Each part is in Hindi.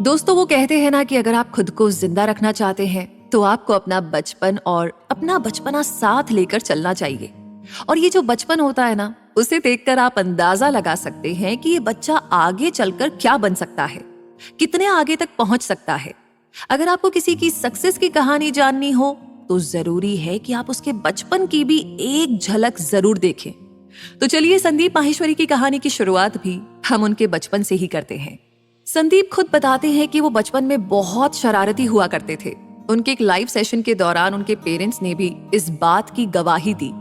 दोस्तों, वो कहते हैं ना कि अगर आप खुद को जिंदा रखना चाहते हैं तो आपको अपना बचपन और अपना बचपना साथ लेकर चलना चाहिए। और ये जो बचपन होता है ना, उसे देखकर आप अंदाजा लगा सकते हैं कि ये बच्चा आगे चलकर क्या बन सकता है, कितने आगे तक पहुंच सकता है। अगर आपको किसी की सक्सेस की कहानी जाननी हो तो जरूरी है कि आप उसके बचपन की भी एक झलक जरूर देखें। तो चलिए संदीप माहेश्वरी की कहानी की शुरुआत भी हम उनके बचपन से ही करते हैं। संदीप खुद बताते हैं कि वो बचपन में बहुत शरारती हुआ करते थे। उनके एक लाइव सेशन के दौरान उनके पेरेंट्स ने भी इस बात की गवाही दी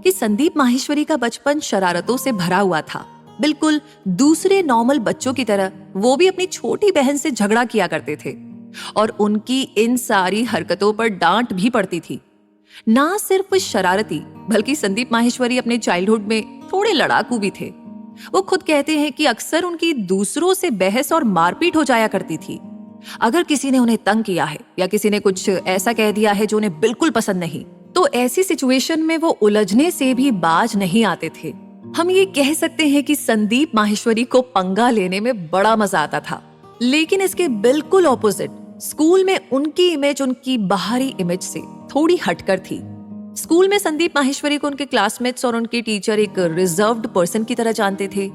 कि संदीप माहेश्वरी का बचपन शरारतों से भरा हुआ था। बिल्कुल दूसरे नॉर्मल बच्चों की तरह वो भी अपनी छोटी बहन से झगड़ा किया करते थे और उनकी इन सारी हरकतों पर डांट भी पड़ती थी। ना सिर्फ शरारती, बल्कि संदीप माहेश्वरी अपने चाइल्डहुड में थोड़े लड़ाकू भी थे। वो खुद कहते हैं कि अक्सर उनकी दूसरों से बहस और मारपीट हो जाया करती थी। अगर किसी ने उन्हें तंग किया है या किसी ने कुछ ऐसा कह दिया है जो उन्हें बिल्कुल पसंद नहीं, तो ऐसी सिचुएशन में वो उलझने से भी बाज नहीं आते थे। हम ये कह सकते हैं कि संदीप माहेश्वरी को पंगा लेने में बड़ा मजा आता था। लेकिन इसके बिल्कुल ऑपोजिट, स्कूल में उनकी इमेज उनकी बाहरी इमेज से थोड़ी हटकर थी। स्कूल में संदीप माहेश्वरी को उनके क्लासमेट्स और उनके टीचर एक रिजर्व्ड पर्सन की तरह जानते थे।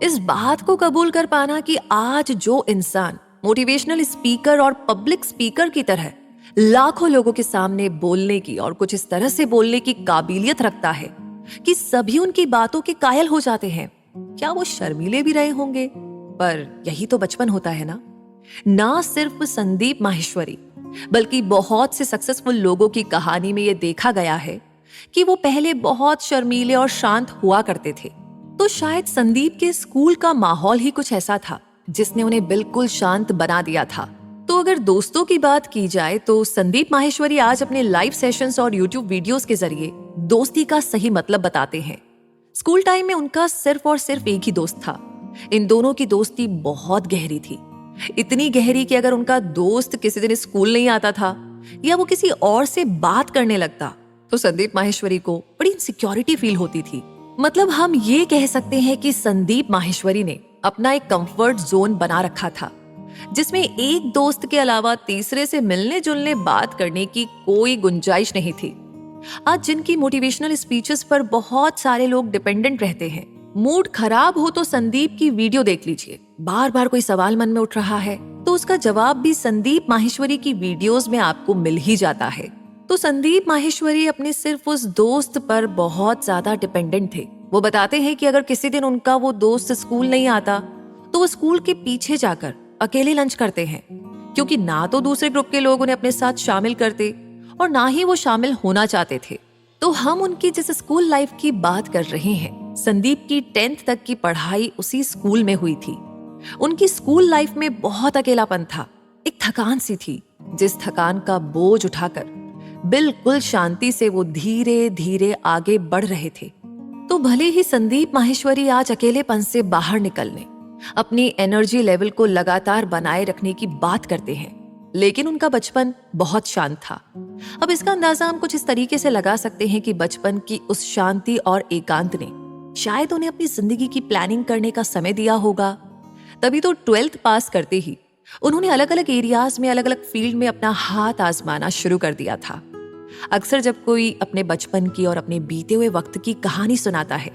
इस बात को कबूल कर पाना कि आज जो इंसान मोटिवेशनल स्पीकर और पब्लिक स्पीकर की तरह लाखों लोगों के सामने बोलने की और कुछ इस तरह से बोलने की काबिलियत रखता है कि सभी उनकी बातों के कायल हो जाते हैं, क्या वो शर्मीले भी रहे होंगे? पर यही तो बचपन होता है ना। ना सिर्फ संदीप माहेश्वरी बल्कि बहुत से सक्सेसफुल लोगों की कहानी में यह देखा गया है कि वो पहले बहुत शर्मीले और शांत हुआ करते थे। तो शायद संदीप के स्कूल का माहौल ही कुछ ऐसा था जिसने उन्हें बिल्कुल शांत बना दिया था। तो अगर दोस्तों की बात की जाए तो संदीप माहेश्वरी आज अपने लाइव सेशंस और यूट्यूब वीडियोस के जरिए दोस्ती का सही मतलब बताते हैं। स्कूल टाइम में उनका सिर्फ और सिर्फ एक ही दोस्त था। इन दोनों की दोस्ती बहुत गहरी थी, इतनी गहरी कि अगर उनका दोस्त किसी दिन स्कूल नहीं आता था या वो किसी और से बात करने लगता तो संदीप माहेश्वरी को बड़ी इनसिक्योरिटी फील होती थी। मतलब हम ये कह सकते हैं कि संदीप माहेश्वरी ने अपना एक कंफर्ट जोन बना रखा था जिसमें एक दोस्त के अलावा तीसरे से मिलने जुलने बात करने की कोई गुंजाइश नहीं थी। आज जिनकी मोटिवेशनल स्पीचेस पर बहुत सारे लोग डिपेंडेंट रहते हैं, मूड खराब हो तो संदीप की वीडियो देख लीजिए। बार बार कोई सवाल मन में उठ रहा है तो उसका जवाब भी संदीप माहेश्वरी की वीडियोस में आपको मिल ही जाता है। तो संदीप माहेश्वरी अपने सिर्फ उस दोस्त पर बहुत ज्यादा डिपेंडेंट थे। वो बताते हैं कि अगर किसी दिन उनका वो दोस्त स्कूल नहीं आता तो वो स्कूल के पीछे जाकर अकेले लंच करते हैं, क्योंकि ना तो दूसरे ग्रुप के लोग उन्हें अपने साथ शामिल करते और ना ही वो शामिल होना चाहते थे। तो हम उनकी जिस स्कूल लाइफ की बात कर रहे हैं, संदीप की 10th तक की पढ़ाई उसी स्कूल में हुई थी। उनकी स्कूल लाइफ में बहुत अकेलापन था, एक थकान सी थी जिस थकान का बोझ उठाकर बिल्कुल शांति से वो धीरे धीरे आगे बढ़ रहे थे। तो भले ही संदीप माहेश्वरी आज अकेलेपन से बाहर निकलने, अपनी एनर्जी लेवल को लगातार बनाए रखने की बात करते हैं, लेकिन उनका बचपन बहुत शांत था। अब इसका अंदाजा हम कुछ इस तरीके से लगा सकते हैं कि बचपन की उस शांति और एकांत ने शायद उन्हें अपनी जिंदगी की प्लानिंग करने का समय दिया होगा। तभी तो 12th पास करते ही उन्होंने अलग अलग एरियाज में, अलग अलग फील्ड में अपना हाथ आजमाना शुरू कर दिया था। अक्सर जब कोई अपने बचपन की और अपने बीते हुए वक्त की कहानी सुनाता है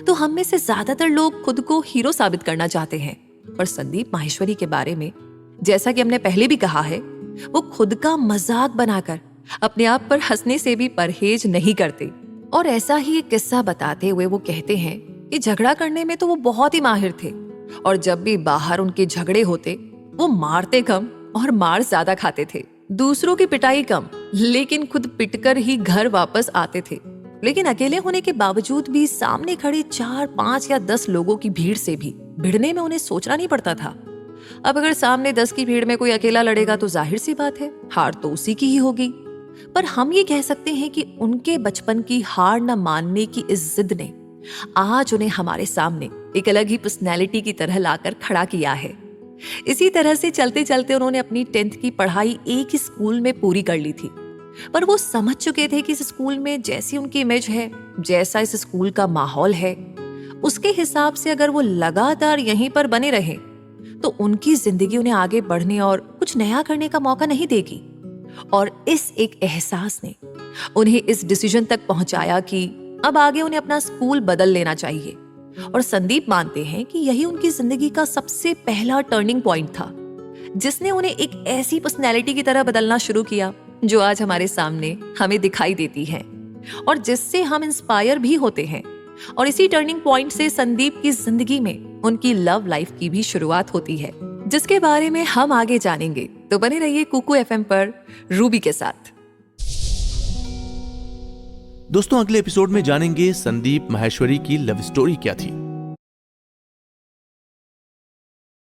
तो हम में से ज्यादातर लोग खुद को हीरो साबित करना चाहते हैं, पर संदीप माहेश्वरी के बारे में, जैसा कि हमने पहले भी कहा है, वो खुद का मजाक बनाकर अपने आप पर हंसने से भी परहेज नहीं करते। और ऐसा ही एक किस्सा बताते हुए वो कहते हैं कि झगड़ा करने में तो वो बहुत ही माहिर थे और जब भी बाहर उनके झगड़े होते वो मारते कम और मार ज्यादा खाते थे। दूसरों की पिटाई कम, लेकिन खुद पिटकर ही घर वापस आते थे। लेकिन अकेले होने के बावजूद भी सामने खड़े 4, 5 या 10 लोगों की भीड़ से भी भिड़ने में उन्हें सोचना नहीं पड़ता था। अब अगर सामने 10 की भीड़ में कोई अकेला लड़ेगा तो जाहिर सी बात है, हार तो उसी की ही होगी। पर हम ये कह सकते हैं कि उनके बचपन की हार न मानने की इस जिद ने आज उन्हें हमारे सामने एक अलग ही पर्सनैलिटी की तरह लाकर खड़ा किया है। इसी तरह से चलते चलते उन्होंने अपनी 10th की पढ़ाई एक ही स्कूल में पूरी कर ली थी, पर वो समझ चुके थे कि इस स्कूल में जैसी उनकी इमेज है, जैसा इस स्कूल का माहौल है, उसके हिसाब से अगर वो लगातार यहीं पर बने रहे तो उनकी जिंदगी उन्हें आगे बढ़ने और कुछ नया करने का मौका नहीं देगी। और इस एक एहसास ने उन्हें इस डिसीजन तक पहुंचाया कि अब आगे उन्हें अपना स्कूल बदल लेना चाहिए। और संदीप मानते हैं कि यही उनकी जिंदगी का सबसे पहला टर्निंग पॉइंट था, जिसने उन्हें एक ऐसी पर्सनैलिटी की तरह बदलना शुरू किया जो आज हमारे सामने हमें दिखाई देती है और जिससे हम इंस्पायर भी होते हैं। और इसी टर्निंग पॉइंट से संदीप की जिंदगी में उनकी लव लाइफ की भी शुरुआत होती है, जिसके बारे में हम आगे जानेंगे। तो बने रहिए कुकू एफएम पर रूबी के साथ। दोस्तों, अगले एपिसोड में जानेंगे संदीप माहेश्वरी की लव स्टोरी क्या थी।